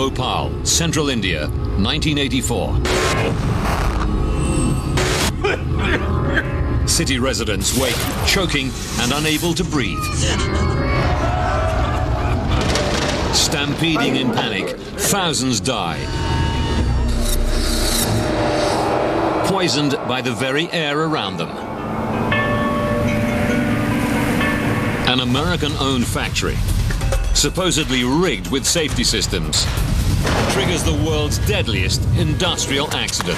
Bhopal, central India, 1984. City residents wake, choking and unable to breathe. Stampeding in panic, thousands die. Poisoned by the very air around them. An American-owned factory, supposedly rigged with safety systems, triggers the world's deadliest industrial accident.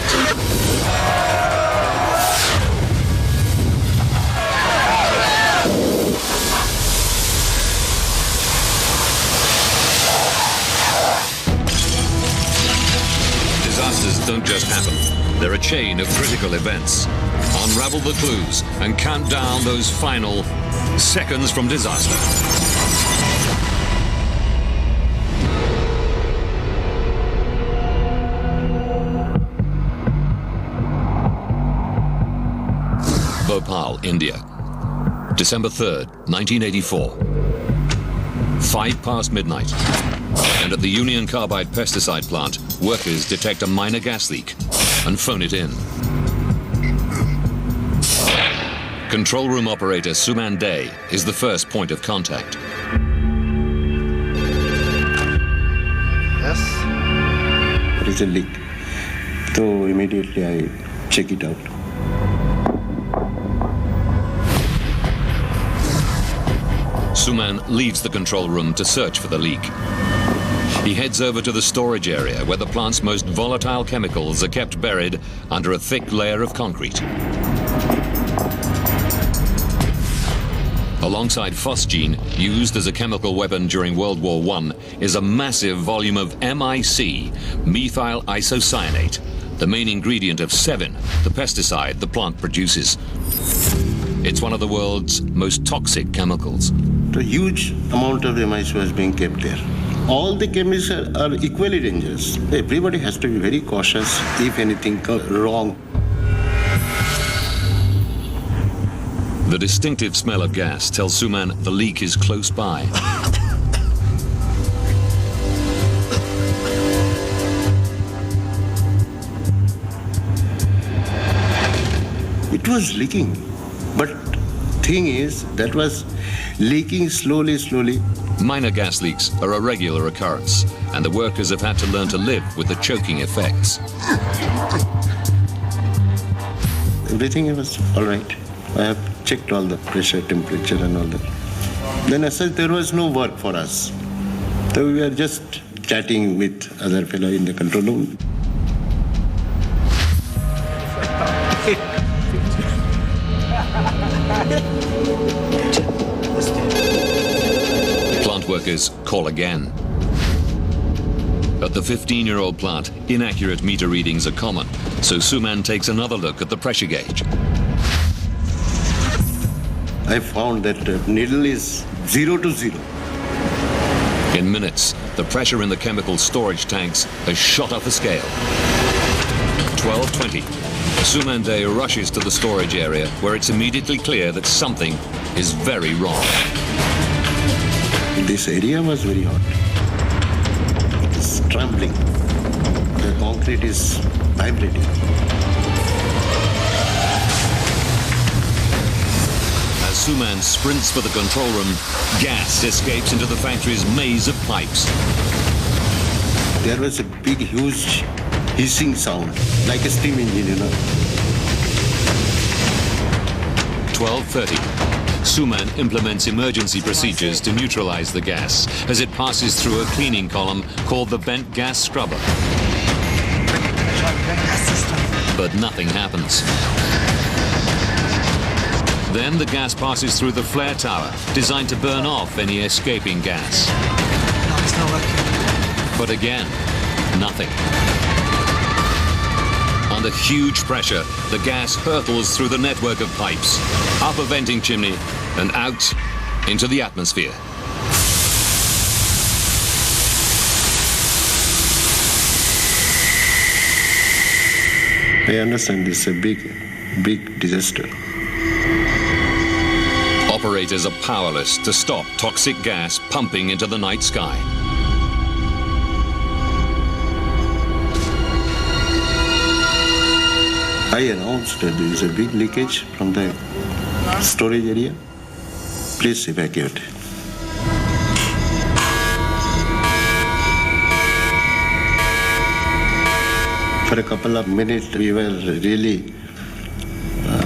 Disasters don't just happen. They're a chain of critical events. Unravel the clues and count down those final seconds from disaster. Bhopal, India. December 3rd, 1984. 5 past midnight. And at the Union Carbide pesticide plant, workers detect a minor gas leak and phone it in. Control room operator Suman Day is the first point of contact. Yes? There is a leak. So immediately I check it out. Suman leaves the control room to search for the leak. He heads over to the storage area where the plant's most volatile chemicals are kept buried under a thick layer of concrete. Alongside phosgene, used as a chemical weapon during World War I, is a massive volume of MIC, methyl isocyanate, the main ingredient of Sevin, the pesticide the plant produces. It's one of the world's most toxic chemicals. A huge amount of MIC was being kept there. All the chemicals are equally dangerous. Everybody has to be very cautious if anything goes wrong. The distinctive smell of gas tells Suman the leak is close by. It was leaking, but thing is, that was leaking slowly. Minor gas leaks are a regular occurrence, and the workers have had to learn to live with the choking effects. Everything was all right. I have checked all the pressure, temperature and all that. Then as such, there was no work for us. So we were just chatting with other fellow in the control room. Plant workers call again. At the 15-year-old plant, inaccurate meter readings are common, so Suman takes another look at the pressure gauge. I found that the needle is 0 to 0. In minutes, the pressure in the chemical storage tanks has shot off the scale. 12:20. Suman Day rushes to the storage area where it's immediately clear that something is very wrong. This area was very hot. It's trembling. The concrete is vibrating. As Suman sprints for the control room, gas escapes into the factory's maze of pipes. There was a big, huge hissing sound, like a steam engine, you know. 12:30. Suman implements emergency procedures to neutralize the gas as it passes through a cleaning column called the bent gas scrubber. But nothing happens. Then the gas passes through the flare tower, designed to burn off any escaping gas. No, it's not working. But again, nothing. Under huge pressure, the gas hurtles through the network of pipes, up a venting chimney, and out into the atmosphere. I understand this is a big disaster. Operators are powerless to stop toxic gas pumping into the night sky. I announced that there is a big leakage from the storage area. Please evacuate. For a couple of minutes, we were really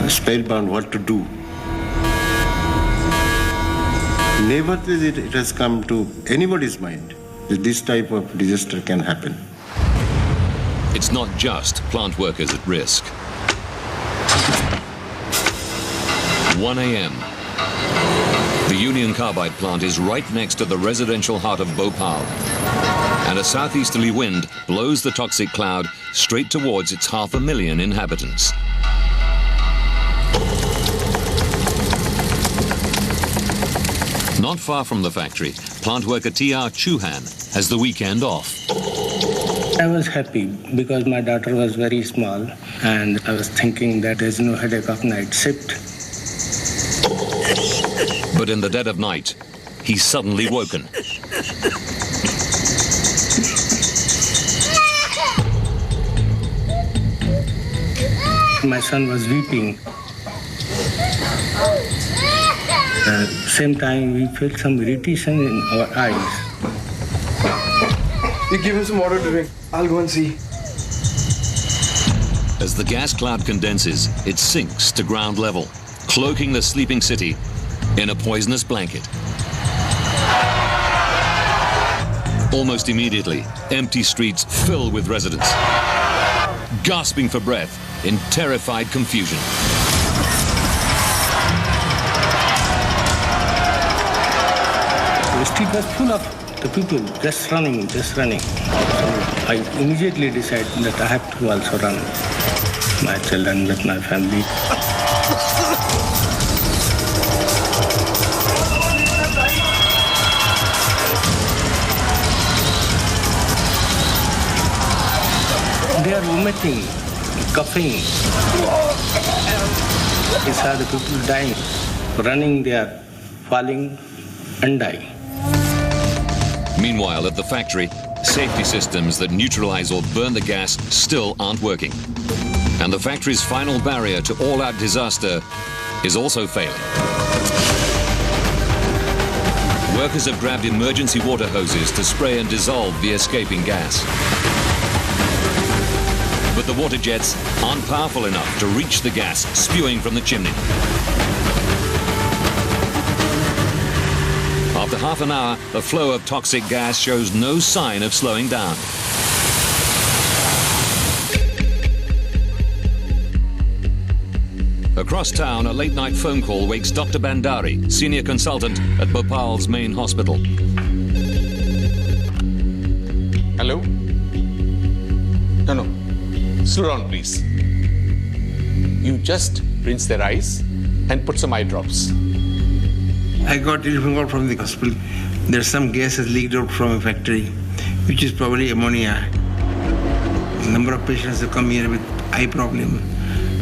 spellbound what to do. Never it has come to anybody's mind that this type of disaster can happen. It's not just plant workers at risk. 1 a.m. The Union Carbide plant is right next to the residential heart of Bhopal, and a southeasterly wind blows the toxic cloud straight towards its 500,000 inhabitants. Not far from the factory, plant worker T.R. Chauhan has the weekend off. I was happy because my daughter was very small and I was thinking that there's no headache of night shift. But in the dead of night, he's suddenly woken. My son was weeping. At the same time, we felt some irritation in our eyes. You give him some water to drink. I'll go and see. As the gas cloud condenses, it sinks to ground level, cloaking the sleeping city in a poisonous blanket. Almost immediately, empty streets fill with residents, gasping for breath in terrified confusion. The street was full of the people just running. So I immediately decided that I have to also run my children with my family. They are vomiting, coughing. I saw the people dying. Running, they are falling and dying. Meanwhile, at the factory, safety systems that neutralize or burn the gas still aren't working. And the factory's final barrier to all-out disaster is also failing. Workers have grabbed emergency water hoses to spray and dissolve the escaping gas. But the water jets aren't powerful enough to reach the gas spewing from the chimney. After half an hour, the flow of toxic gas shows no sign of slowing down. Across town, a late-night phone call wakes Dr. Bandari, senior consultant at Bhopal's main hospital. Hello? No. Slow down, please. You just rinse their eyes and put some eye drops. I got telephone call from the hospital. There's some gas has leaked out from a factory, which is probably ammonia. A number of patients have come here with eye problem.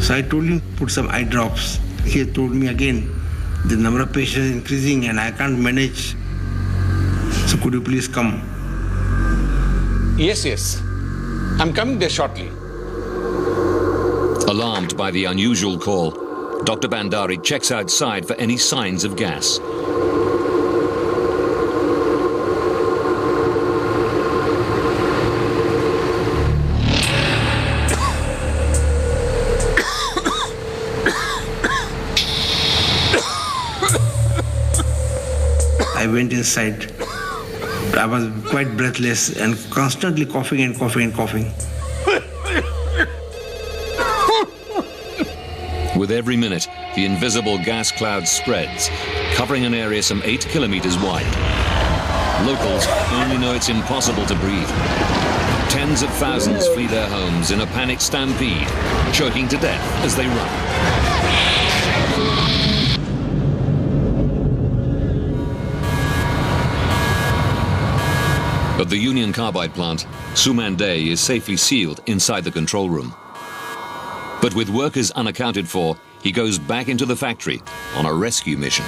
So I told him, put some eye drops. He told me again, the number of patients is increasing and I can't manage. So could you please come? Yes. I'm coming there shortly. Alarmed by the unusual call, Dr. Bandari checks outside for any signs of gas. I went inside. I was quite breathless and constantly coughing. With every minute, the invisible gas cloud spreads, covering an area some 8 kilometers wide. Locals only know it's impossible to breathe. Tens of thousands flee their homes in a panic stampede, choking to death as they run. At the Union Carbide plant, Suman Day is safely sealed inside the control room. But with workers unaccounted for, he goes back into the factory on a rescue mission.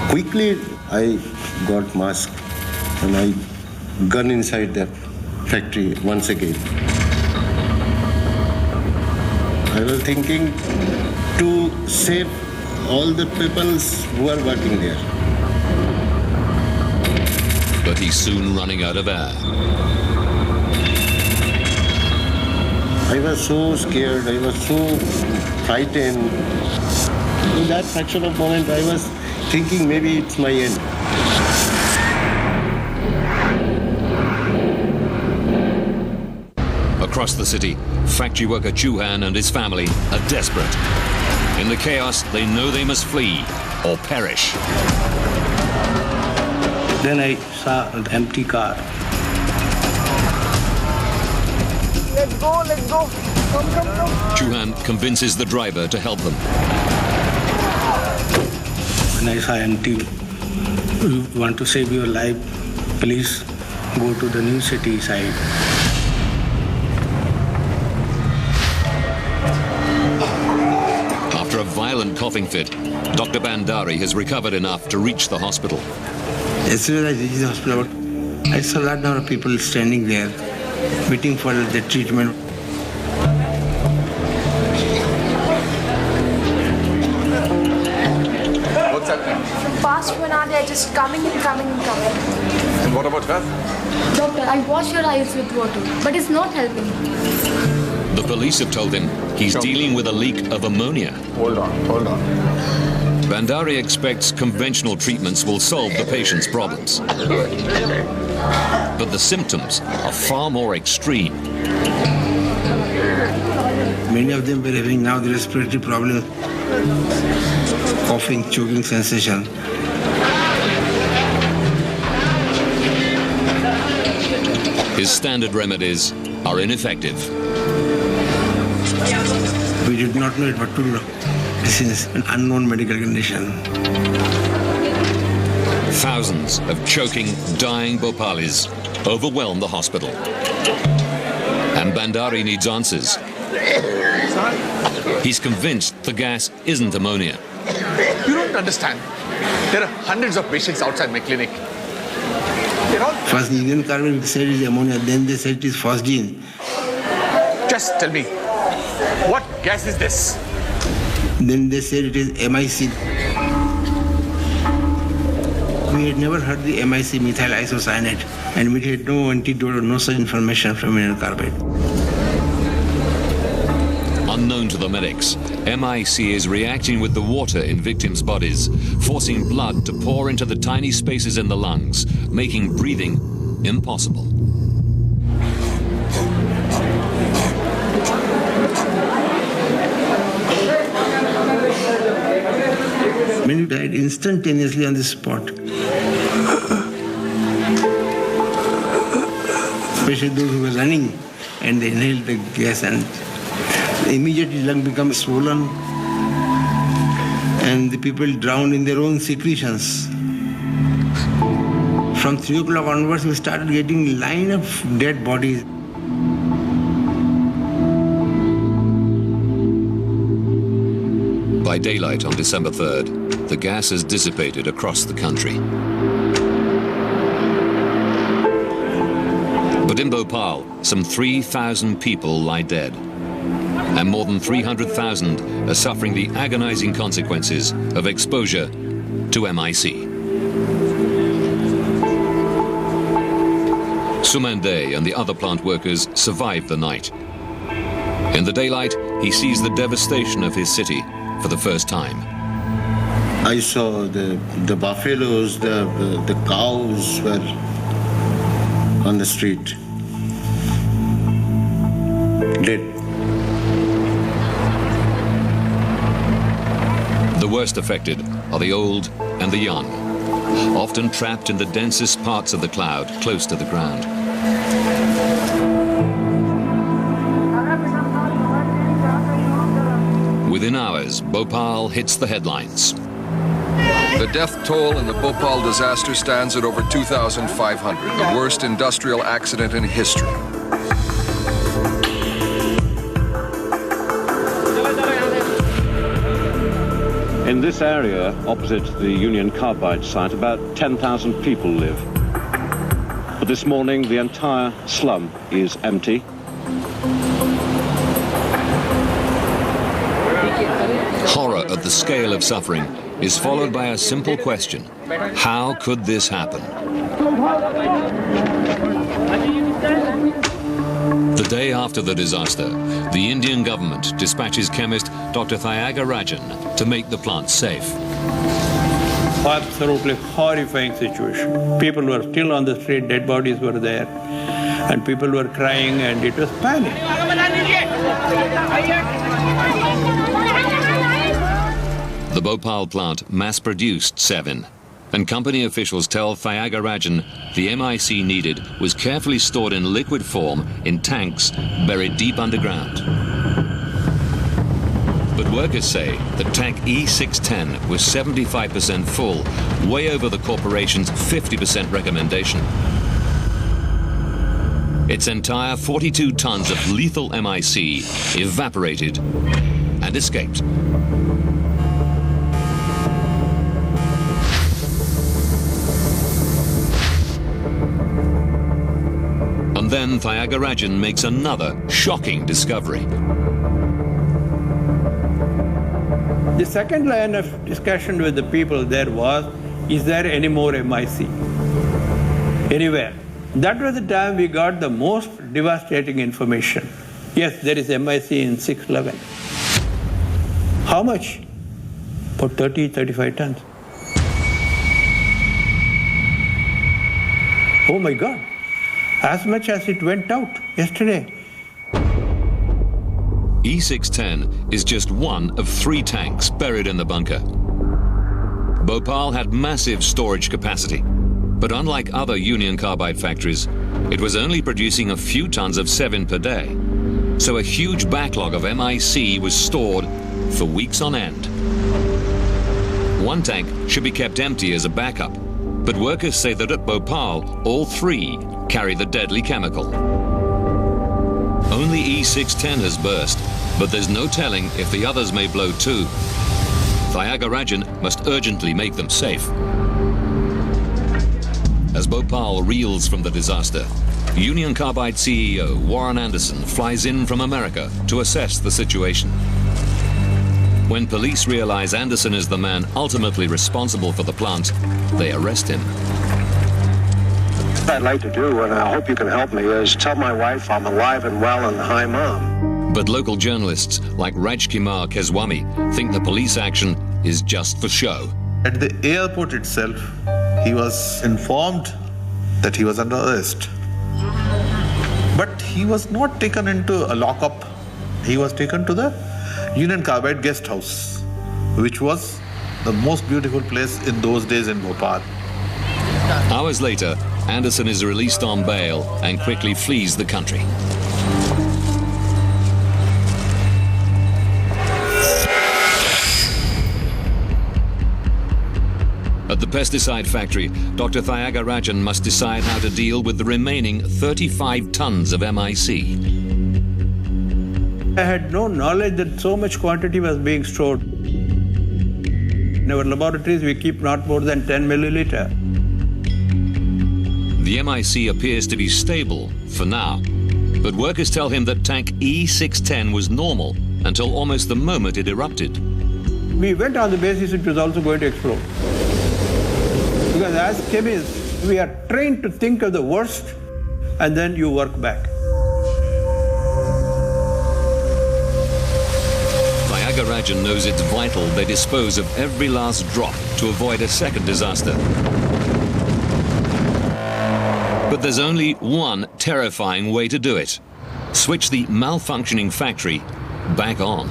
Quickly, I got mask and I gun inside the factory once again. I was thinking to save all the people who are working there. But he's soon running out of air. I was so scared, I was so frightened. In that fraction of moment, I was thinking maybe it's my end. Across the city, factory worker Chauhan and his family are desperate. In the chaos, they know they must flee or perish. Then I saw an empty car. Let's go, let's go. Come. Chauhan convinces the driver to help them. When I saw empty, you want to save your life, please go to the new city side. After a violent coughing fit, Dr. Bandari has recovered enough to reach the hospital. As soon as I reached the hospital, I saw a lot of people standing there, waiting for the treatment. What's happening? For the past 1 hour, they're just coming. And what about her? Doctor, I wash your eyes with water, but it's not helping. The police have told him he's dealing with a leak of ammonia. Hold on. Bandari expects conventional treatments will solve the patient's problems. But the symptoms are far more extreme. Many of them were having now the respiratory problem, coughing, choking sensation. His standard remedies are ineffective. We did not know what to do. This is an unknown medical condition. Thousands of choking, dying Bhopalis overwhelm the hospital. And Bandari needs answers. He's convinced the gas isn't ammonia. You don't understand. There are hundreds of patients outside my clinic. First, the Indian carbon said it is ammonia, then they said it is phosgene. Just tell me, what gas is this? Then they said it is MIC. We had never heard the MIC, methyl isocyanate, and we had no antidote or no such information from mineral carbide. Unknown to the medics, MIC is reacting with the water in victims' bodies, forcing blood to pour into the tiny spaces in the lungs, making breathing impossible. Many died instantaneously on the spot. Especially those who were running and they inhaled the gas and immediately lung become swollen and the people drowned in their own secretions. From 3 o'clock onwards, we started getting line of dead bodies. By daylight on December 3rd, the gas has dissipated across the country. But in Bhopal, some 3,000 people lie dead. And more than 300,000 are suffering the agonizing consequences of exposure to MIC. Sumande and the other plant workers survive the night. In the daylight, he sees the devastation of his city for the first time. I saw the buffaloes, the cows were on the street, dead. The worst affected are the old and the young, often trapped in the densest parts of the cloud close to the ground. Within hours, Bhopal hits the headlines. The death toll in the Bhopal disaster stands at over 2,500, the worst industrial accident in history. In this area, opposite the Union Carbide site, about 10,000 people live. But this morning, the entire slum is empty. at the scale of suffering is followed by a simple question. How could this happen? The day after the disaster, the Indian government dispatches chemist Dr. Thyagarajan to make the plant safe. Absolutely horrifying situation. People were still on the street, dead bodies were there, and people were crying, and it was panic. The Bhopal plant mass-produced Sevin, and company officials tell Thyagarajan the MIC needed was carefully stored in liquid form in tanks buried deep underground. But workers say that tank E610 was 75% full, way over the corporation's 50% recommendation. Its entire 42 tons of lethal MIC evaporated and escaped. And then Thyagarajan makes another shocking discovery. The second line of discussion with the people there was, is there any more MIC anywhere? That was the time we got the most devastating information. Yes, there is MIC in 611. How much? For 30, 35 tons. Oh my God, as much as it went out yesterday. E610 is just one of 3 tanks buried in the bunker. Bhopal had massive storage capacity, but unlike other Union Carbide factories, it was only producing a few tons of Sevin per day. So a huge backlog of MIC was stored for weeks on end. One tank should be kept empty as a backup, but workers say that at Bhopal, all 3 carry the deadly chemical. Only E610 has burst, but there's no telling if the others may blow too. Thyagarajan must urgently make them safe. As Bhopal reels from the disaster, Union Carbide CEO Warren Anderson flies in from America to assess the situation. When police realize Anderson is the man ultimately responsible for the plant, they arrest him. What I'd like to do, and I hope you can help me, is tell my wife I'm alive and well and hi, Mom. But local journalists like Rajkumar Keswami think the police action is just for show. At the airport itself, he was informed that he was under arrest. But he was not taken into a lockup. He was taken to the Union Carbide guest house, which was the most beautiful place in those days in Bhopal. Hours later, Anderson is released on bail and quickly flees the country. At the pesticide factory, Dr. Thyagarajan must decide how to deal with the remaining 35 tons of MIC. I had no knowledge that so much quantity was being stored. In our laboratories, we keep not more than 10 milliliter. The MIC appears to be stable for now, but workers tell him that tank E610 was normal until almost the moment it erupted. We went on the basis it was also going to explode. Because as chemists, we are trained to think of the worst and then you work back. Thyagarajan knows it's vital they dispose of every last drop to avoid a second disaster. But there's only one terrifying way to do it. Switch the malfunctioning factory back on.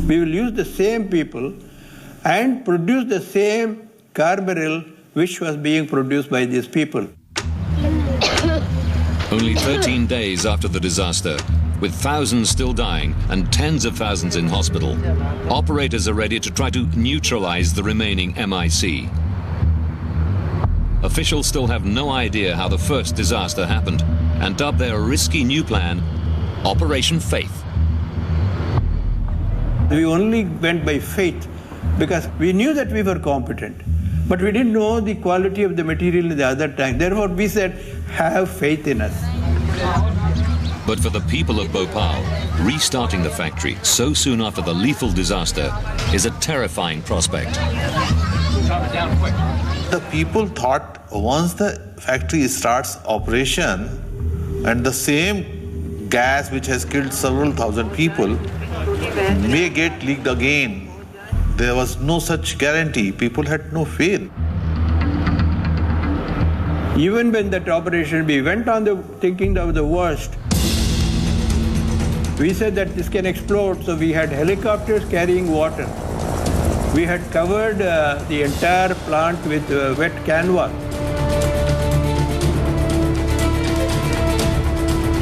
We will use the same people and produce the same carbaryl which was being produced by these people. Only 13 days after the disaster, with thousands still dying and tens of thousands in hospital, operators are ready to try to neutralize the remaining MIC. Officials still have no idea how the first disaster happened and dub their risky new plan Operation Faith. We only went by faith because we knew that we were competent. But we didn't know the quality of the material in the other tank. Therefore, we said, have faith in us. But for the people of Bhopal, restarting the factory so soon after the lethal disaster is a terrifying prospect. The people thought once the factory starts operation and the same gas which has killed several thousand people may get leaked again. There was no such guarantee. People had no faith. Even when that operation, we went on thinking of the worst. We said that this can explode, so we had helicopters carrying water. We had covered the entire plant with wet canvas.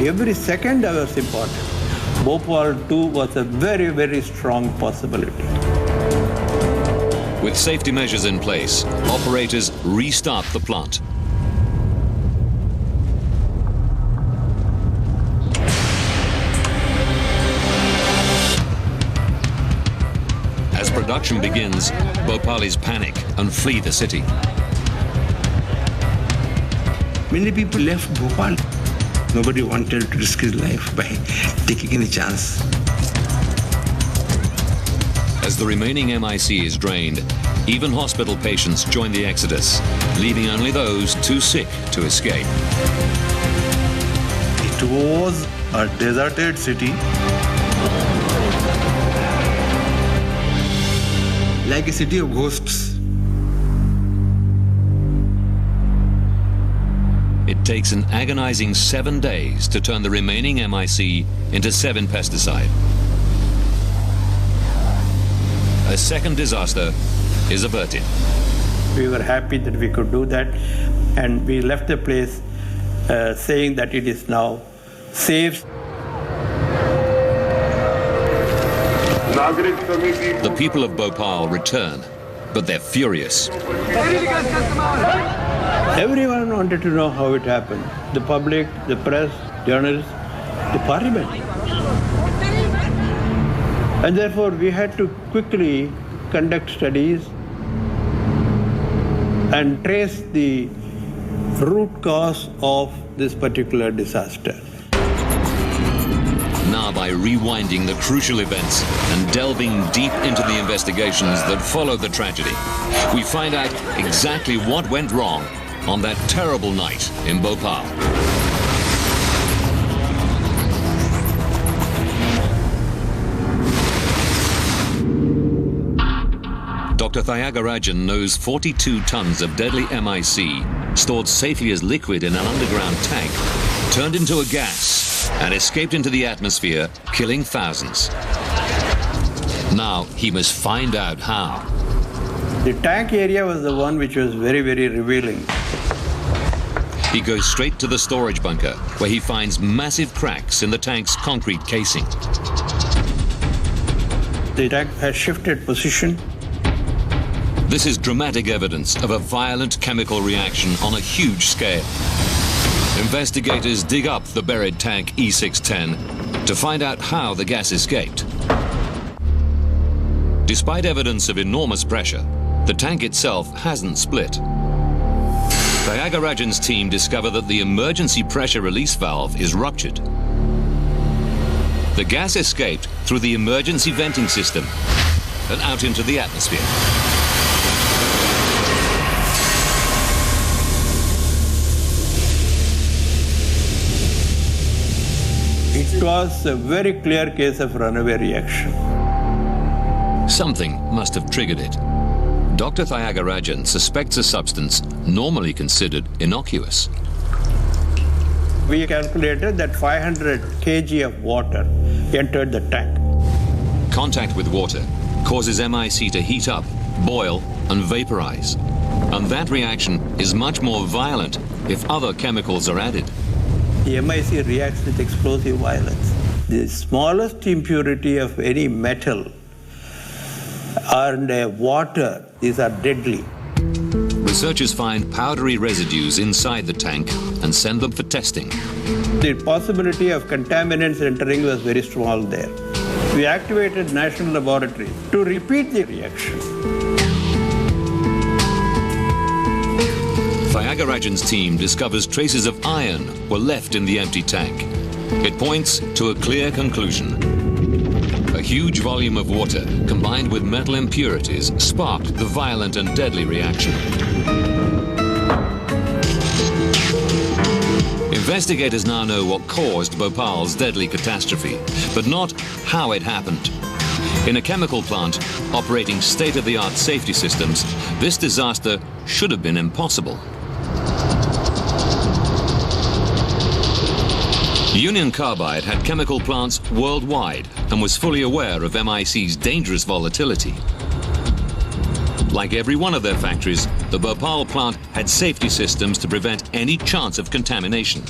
Every second was important. Bhopal too was a very, very strong possibility. With safety measures in place, operators restart the plant. As production begins, Bhopalis panic and flee the city. Many people left Bhopal. Nobody wanted to risk his life by taking any chance. As the remaining MIC is drained, even hospital patients join the exodus, leaving only those too sick to escape. It was a deserted city. Like a city of ghosts. It takes an agonizing 7 days to turn the remaining MIC into 7-pesticide. A second disaster is averted. We were happy that we could do that, and we left the place saying that it is now safe. The people of Bhopal return, but they're furious. Everyone wanted to know how it happened. The public, the press, journalists, the parliament. And therefore, we had to quickly conduct studies and trace the root cause of this particular disaster. Now, by rewinding the crucial events and delving deep into the investigations that followed the tragedy, we find out exactly what went wrong on that terrible night in Bhopal. Dr. Thyagarajan knows 42 tons of deadly MIC, stored safely as liquid in an underground tank, turned into a gas and escaped into the atmosphere, killing thousands. Now he must find out how. The tank area was the one which was very, very revealing. He goes straight to the storage bunker, where he finds massive cracks in the tank's concrete casing. The tank has shifted position. This is dramatic evidence of a violent chemical reaction on a huge scale. Investigators dig up the buried tank E610 to find out how the gas escaped. Despite evidence of enormous pressure, the tank itself hasn't split. Thyagarajan's team discover that the emergency pressure release valve is ruptured. The gas escaped through the emergency venting system and out into the atmosphere. It was a very clear case of runaway reaction. Something must have triggered it. Dr. Thyagarajan suspects a substance normally considered innocuous. We calculated that 500 kg of water entered the tank. Contact with water causes MIC to heat up, boil, and vaporize. And that reaction is much more violent if other chemicals are added. The MIC reacts with explosive violence. The smallest impurity of any metal and water, these are deadly. Researchers find powdery residues inside the tank and send them for testing. The possibility of contaminants entering was very small there. We activated national laboratories to repeat the reaction. Nagarajan's team discovers traces of iron were left in the empty tank. It points to a clear conclusion. A huge volume of water combined with metal impurities sparked the violent and deadly reaction. Investigators now know what caused Bhopal's deadly catastrophe, but not how it happened. In a chemical plant operating state-of-the-art safety systems, this disaster should have been impossible. Union Carbide had chemical plants worldwide and was fully aware of MIC's dangerous volatility. Like every one of their factories, the Bhopal plant had safety systems to prevent any chance of contamination.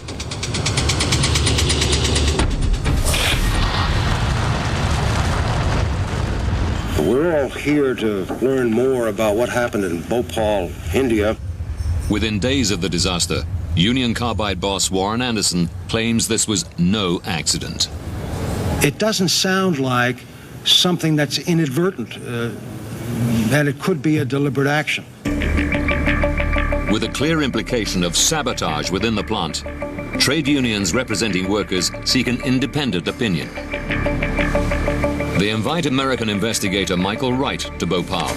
We're all here to learn more about what happened in Bhopal, India. Within days of the disaster, Union Carbide boss Warren Anderson claims this was no accident. It doesn't sound like something that's inadvertent, and it could be a deliberate action. With a clear implication of sabotage within the plant, trade unions representing workers seek an independent opinion. They invite American investigator Michael Wright to Bhopal,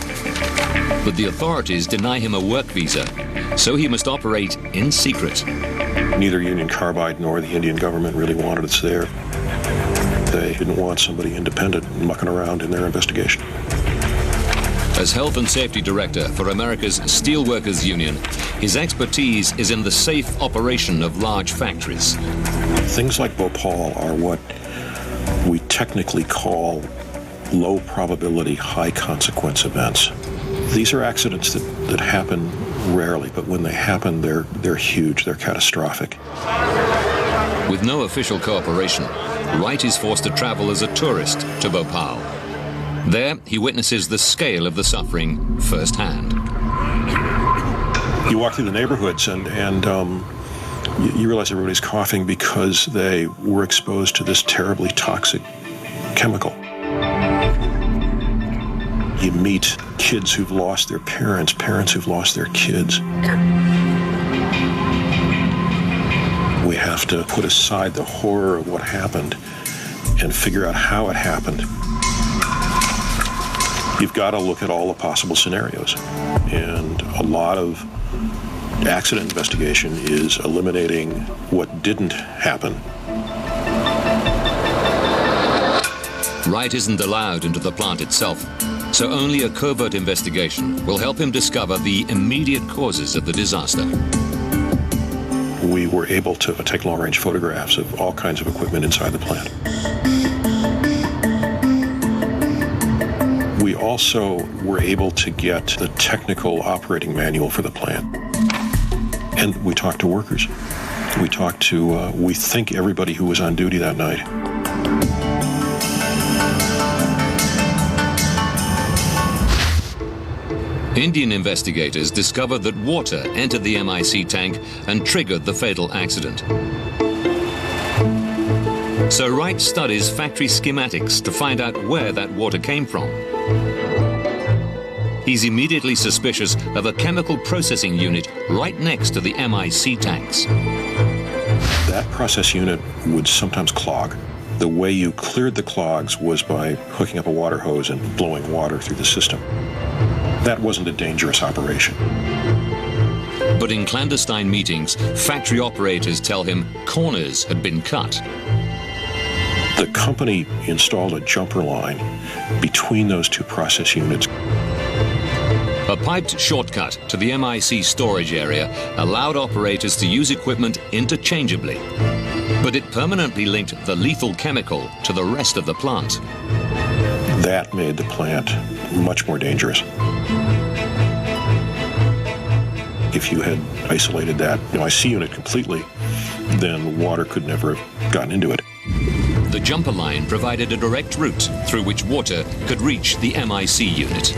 but the authorities deny him a work visa, so he must operate in secret. Neither Union Carbide nor the Indian government really wanted us there. They didn't want somebody independent mucking around in their investigation. As Health and Safety Director for America's Steelworkers Union, his expertise is in the safe operation of large factories. Things like Bhopal are what we technically call low probability, high consequence events. These are accidents that happen rarely, but when they happen, they're huge, they're catastrophic. With no official cooperation, Wright is forced to travel as a tourist to Bhopal. There, he witnesses the scale of the suffering firsthand. You walk through the neighborhoods and you realize everybody's coughing because they were exposed to this terribly toxic chemical. You meet kids who've lost their parents, parents who've lost their kids. We have to put aside the horror of what happened and figure out how it happened. You've got to look at all the possible scenarios. And a lot of accident investigation is eliminating what didn't happen. Wright isn't allowed into the plant itself, so only a covert investigation will help him discover the immediate causes of the disaster. We were able to take long-range photographs of all kinds of equipment inside the plant. We also were able to get the technical operating manual for the plant. And we talked to workers. We talked to, we think, everybody who was on duty that night. Indian investigators discovered that water entered the MIC tank and triggered the fatal accident. So Wright studies factory schematics to find out where that water came from. He's immediately suspicious of a chemical processing unit right next to the MIC tanks. That process unit would sometimes clog. The way you cleared the clogs was by hooking up a water hose and blowing water through the system. That wasn't a dangerous operation. But in clandestine meetings, factory operators tell him corners had been cut. The company installed a jumper line between those two process units. A piped shortcut to the MIC storage area allowed operators to use equipment interchangeably, but it permanently linked the lethal chemical to the rest of the plant. That made the plant much more dangerous. If you had isolated that MIC unit completely, then water could never have gotten into it. The jumper line provided a direct route through which water could reach the MIC unit.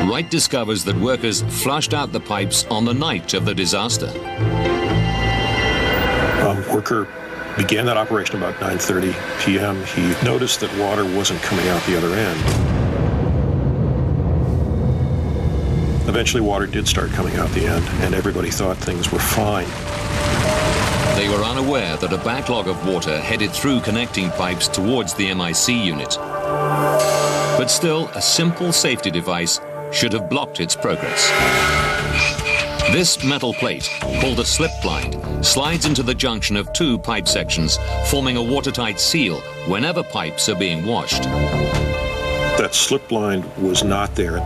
Wright discovers that workers flushed out the pipes on the night of the disaster. Worker began that operation about 9:30 p.m. He noticed that water wasn't coming out the other end. Eventually, water did start coming out the end, and everybody thought things were fine. They were unaware that a backlog of water headed through connecting pipes towards the MIC unit. But still, a simple safety device should have blocked its progress. This metal plate, called a slip blind, slides into the junction of two pipe sections, forming a watertight seal whenever pipes are being washed. That slip blind was not there.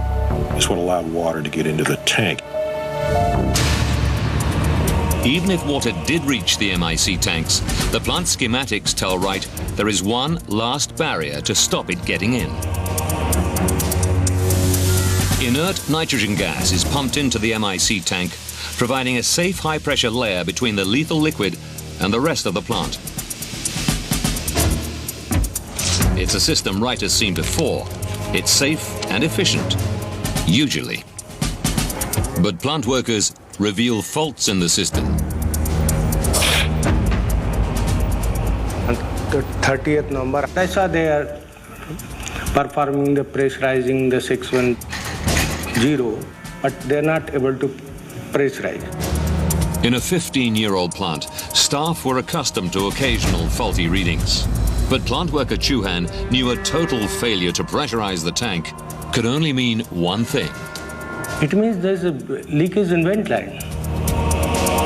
It's what allowed water to get into the tank. Even if water did reach the MIC tanks, the plant schematics tell Wright there is one last barrier to stop it getting in. Inert nitrogen gas is pumped into the MIC tank, providing a safe high-pressure layer between the lethal liquid and the rest of the plant. It's a system Wright has seen before. It's safe and efficient, usually. But plant workers reveal faults in the system. The 30th number, I saw they are performing the pressurizing the 610, but they're not able to pressurize. In a 15-year-old plant, staff were accustomed to occasional faulty readings. But plant worker Chauhan knew a total failure to pressurize the tank could only mean one thing. It means there's a leakage in vent line.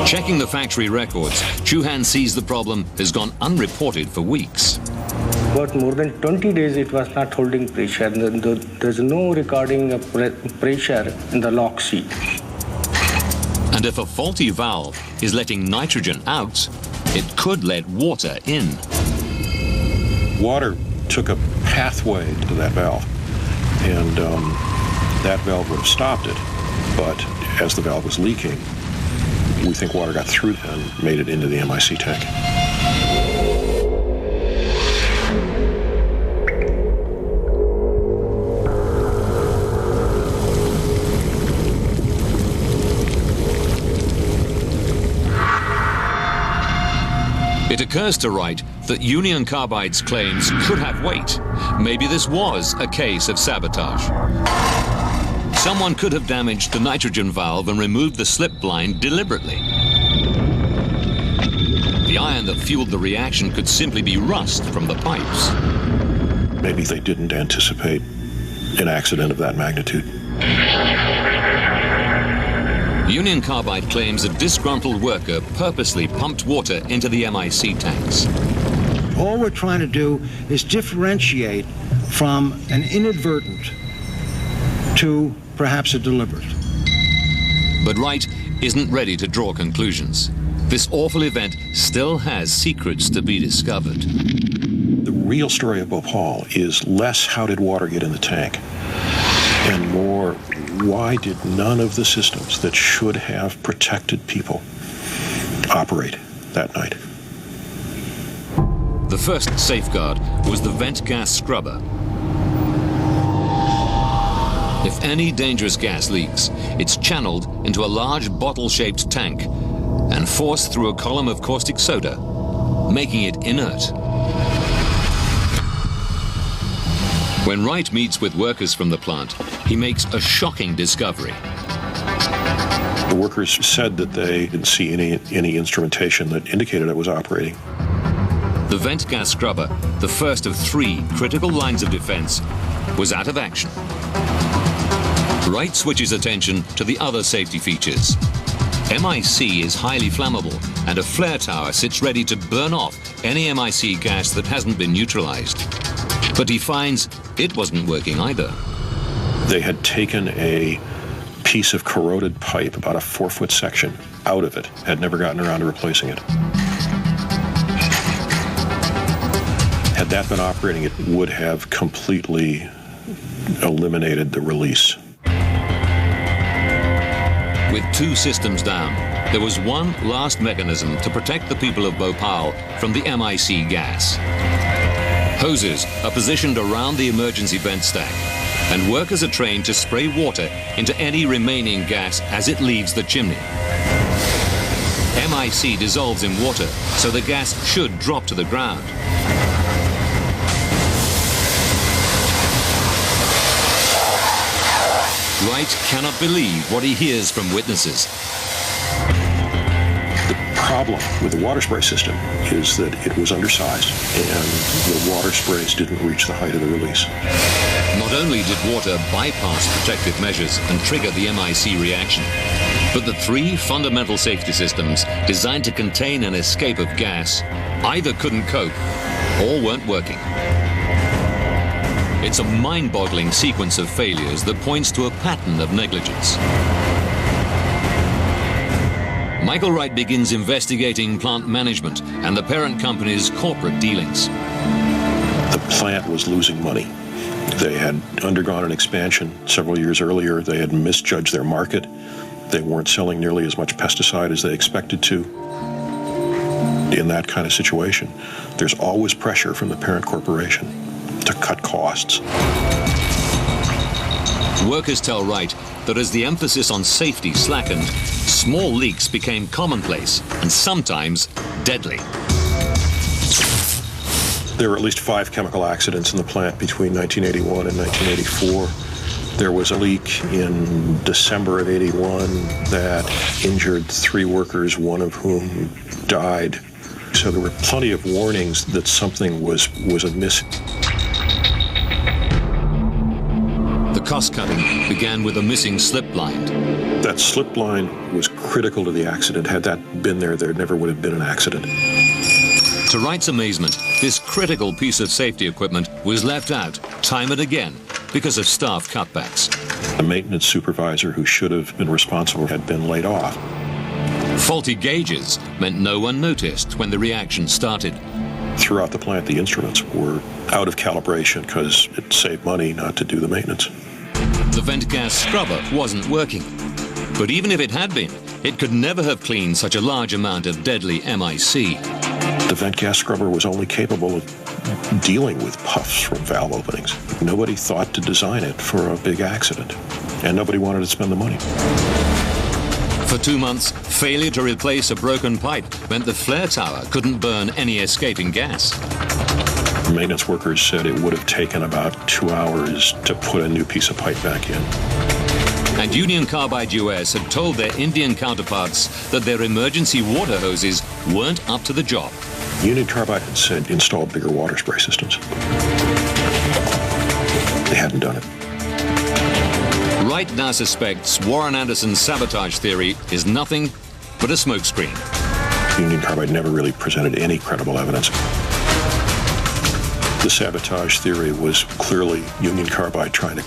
Checking the factory records, Chauhan sees the problem has gone unreported for weeks. But more than 20 days it was not holding pressure. There's no recording of pressure in the lock sheet. And if a faulty valve is letting nitrogen out, it could let water in. Water took a pathway to that valve, and that valve would have stopped it. But as the valve was leaking, we think water got through and made it into the MIC tank. It occurs to Wright that Union Carbide's claims could have weight. Maybe this was a case of sabotage. Someone could have damaged the nitrogen valve and removed the slip blind deliberately. The iron that fueled the reaction could simply be rust from the pipes. Maybe they didn't anticipate an accident of that magnitude. Union Carbide claims a disgruntled worker purposely pumped water into the MIC tanks. All we're trying to do is differentiate from an inadvertent to perhaps a deliberate. But Wright isn't ready to draw conclusions. This awful event still has secrets to be discovered. The real story of Bhopal is less how did water get in the tank, and more why did none of the systems that should have protected people operate that night. The first safeguard was the vent gas scrubber. If any dangerous gas leaks, it's channeled into a large bottle-shaped tank and forced through a column of caustic soda, making it inert. When Wright meets with workers from the plant, he makes a shocking discovery. The workers said that they didn't see any instrumentation that indicated it was operating. The vent gas scrubber, the first of 3 critical lines of defense, was out of action. Wright switches attention to the other safety features. MIC is highly flammable, and a flare tower sits ready to burn off any MIC gas that hasn't been neutralized. But he finds it wasn't working either. They had taken a piece of corroded pipe, about a 4-foot section, out of it, had never gotten around to replacing it. Had that been operating, it would have completely eliminated the release. With 2 systems down, there was one last mechanism to protect the people of Bhopal from the MIC gas. Hoses are positioned around the emergency vent stack, and workers are trained to spray water into any remaining gas as it leaves the chimney. MIC dissolves in water, so the gas should drop to the ground. Wright cannot believe what he hears from witnesses. The problem with the water spray system is that it was undersized and the water sprays didn't reach the height of the release. Not only did water bypass protective measures and trigger the MIC reaction, but the three fundamental safety systems designed to contain an escape of gas either couldn't cope or weren't working. It's a mind-boggling sequence of failures that points to a pattern of negligence. Michael Wright begins investigating plant management and the parent company's corporate dealings. The plant was losing money. They had undergone an expansion several years earlier. They had misjudged their market. They weren't selling nearly as much pesticide as they expected to. In that kind of situation, there's always pressure from the parent corporation to cut costs. Workers tell Wright that as the emphasis on safety slackened, small leaks became commonplace and sometimes deadly. There were at least 5 chemical accidents in the plant between 1981 and 1984. There was a leak in December of 81 that injured 3 workers, one of whom died. So there were plenty of warnings that something was amiss. The cost-cutting began with a missing slip line. That slip line was critical to the accident. Had that been there, there never would have been an accident. To Wright's amazement, this critical piece of safety equipment was left out time and again because of staff cutbacks. A maintenance supervisor who should have been responsible had been laid off. Faulty gauges meant no one noticed when the reaction started. Throughout the plant, the instruments were out of calibration because it saved money not to do the maintenance. The vent gas scrubber wasn't working. But even if it had been, it could never have cleaned such a large amount of deadly MIC. The vent gas scrubber was only capable of dealing with puffs from valve openings. Nobody thought to design it for a big accident, and nobody wanted to spend the money. For 2 months, failure to replace a broken pipe meant the flare tower couldn't burn any escaping gas. Maintenance workers said it would have taken about 2 hours to put a new piece of pipe back in. And Union Carbide US had told their Indian counterparts that their emergency water hoses weren't up to the job. Union Carbide had said install bigger water spray systems. They hadn't done it. Wright now suspects Warren Anderson's sabotage theory is nothing but a smokescreen. Union Carbide never really presented any credible evidence. The sabotage theory was clearly Union Carbide trying to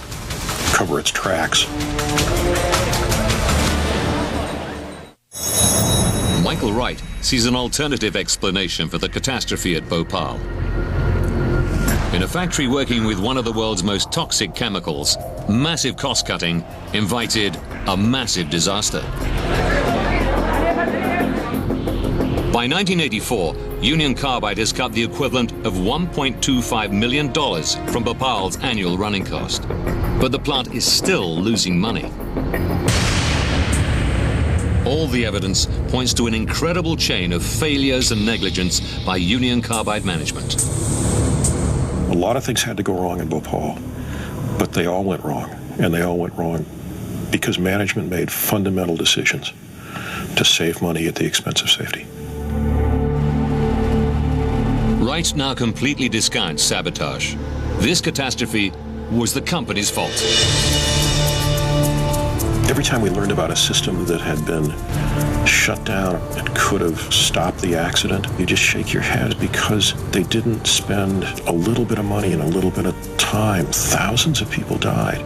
cover its tracks. Michael Wright sees an alternative explanation for the catastrophe at Bhopal. In a factory working with one of the world's most toxic chemicals, massive cost-cutting invited a massive disaster. By 1984, Union Carbide has cut the equivalent of $1.25 million from Bhopal's annual running cost. But the plant is still losing money. All the evidence points to an incredible chain of failures and negligence by Union Carbide management. A lot of things had to go wrong in Bhopal, but they all went wrong. And they all went wrong because management made fundamental decisions to save money at the expense of safety. Wright now completely discounts sabotage. This catastrophe was the company's fault. Every time we learned about a system that had been shut down and could have stopped the accident, you just shake your head because they didn't spend a little bit of money and a little bit of time. Thousands of people died.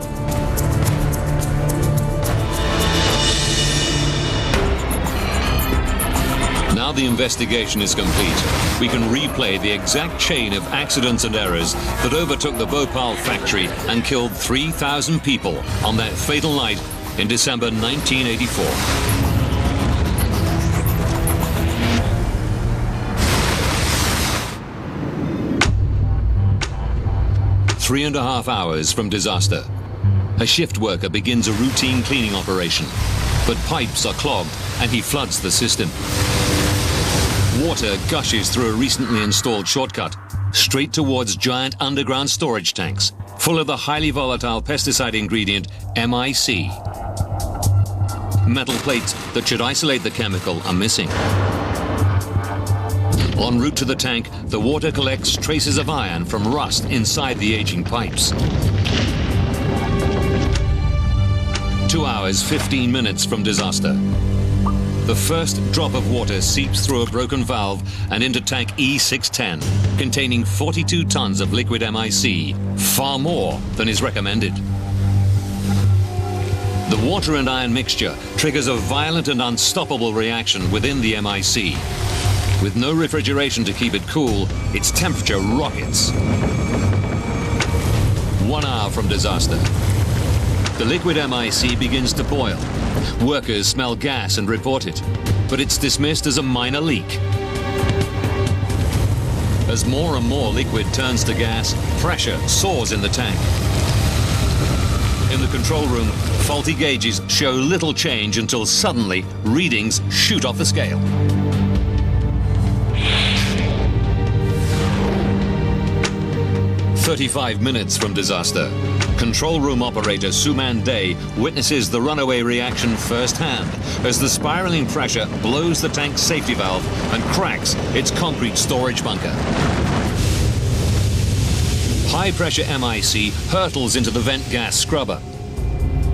Now the investigation is complete. We can replay the exact chain of accidents and errors that overtook the Bhopal factory and killed 3,000 people on that fatal night in December 1984. 3.5 hours from disaster, a shift worker begins a routine cleaning operation, but pipes are clogged and he floods the system. Water gushes through a recently installed shortcut, straight towards giant underground storage tanks, full of the highly volatile pesticide ingredient MIC. Metal plates that should isolate the chemical are missing. En route to the tank, the water collects traces of iron from rust inside the aging pipes. 2 hours, 15 minutes from disaster. The first drop of water seeps through a broken valve and into tank E610, containing 42 tons of liquid MIC, far more than is recommended. The water and iron mixture triggers a violent and unstoppable reaction within the MIC. With no refrigeration to keep it cool, its temperature rockets. 1 hour from disaster. The liquid MIC begins to boil. Workers smell gas and report it, but it's dismissed as a minor leak. As more and more liquid turns to gas, pressure soars in the tank. In the control room, faulty gauges show little change until suddenly readings shoot off the scale. "35 minutes from disaster. Control room operator Suman Day witnesses the runaway reaction firsthand as the spiraling pressure blows the tank's safety valve and cracks its concrete storage bunker. High-pressure MIC hurtles into the vent gas scrubber.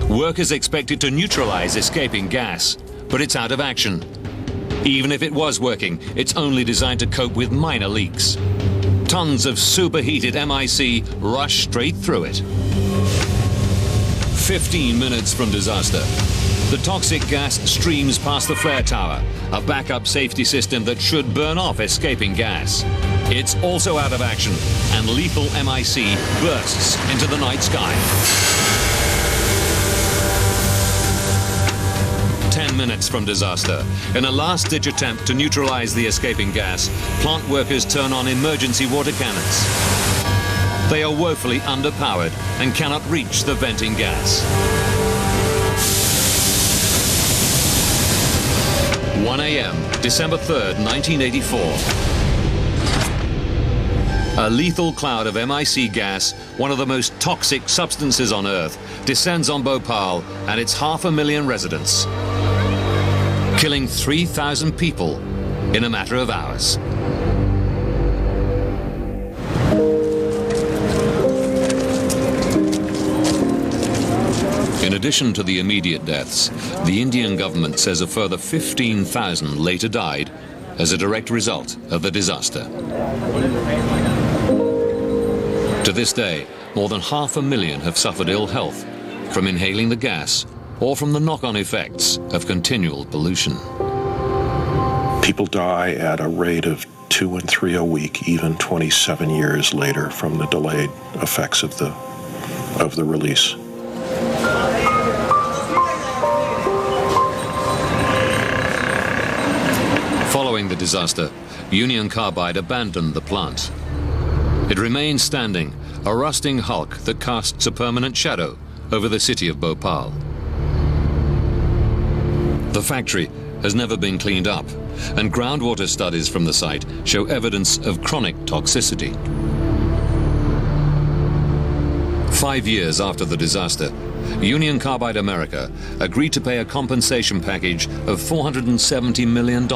Workers expected to neutralize escaping gas, but it's out of action. Even if it was working, it's only designed to cope with minor leaks. Tons of superheated MIC rush straight through it. 15 minutes from disaster. The toxic gas streams past the flare tower, a backup safety system that should burn off escaping gas. It's also out of action, and lethal MIC bursts into the night sky. 10 minutes from disaster. In a last-ditch attempt to neutralize the escaping gas, plant workers turn on emergency water cannons. They are woefully underpowered and cannot reach the venting gas. 1 a.m., December 3rd, 1984. A lethal cloud of MIC gas, one of the most toxic substances on Earth, descends on Bhopal and its 500,000 residents, killing 3,000 people in a matter of hours. In addition to the immediate deaths, the Indian government says a further 15,000 later died as a direct result of the disaster. To this day, more than 500,000 have suffered ill health from inhaling the gas or from the knock-on effects of continual pollution. People die at a rate of 2 and 3 a week, even 27 years later, from the delayed effects of the release. Following the disaster, Union Carbide abandoned the plant. It remains standing, a rusting hulk that casts a permanent shadow over the city of Bhopal. The factory has never been cleaned up, and groundwater studies from the site show evidence of chronic toxicity. 5 years after the disaster, Union Carbide America agreed to pay a compensation package of $470 million,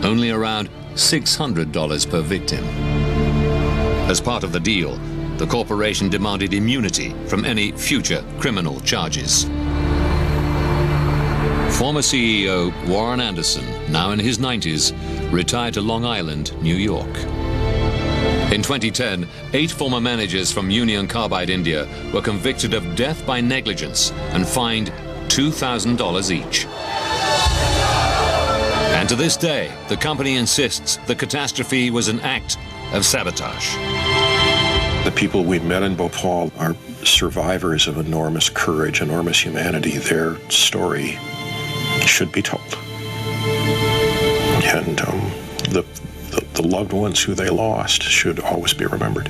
only around $600 per victim. As part of the deal, the corporation demanded immunity from any future criminal charges. Former CEO Warren Anderson, now in his 90s, retired to Long Island, New York. In 2010, 8 former managers from Union Carbide India were convicted of death by negligence and fined $2,000 each. And to this day, the company insists the catastrophe was an act of sabotage. The people we met in Bhopal are survivors of enormous courage, enormous humanity. Their story should be told. And the loved ones who they lost should always be remembered.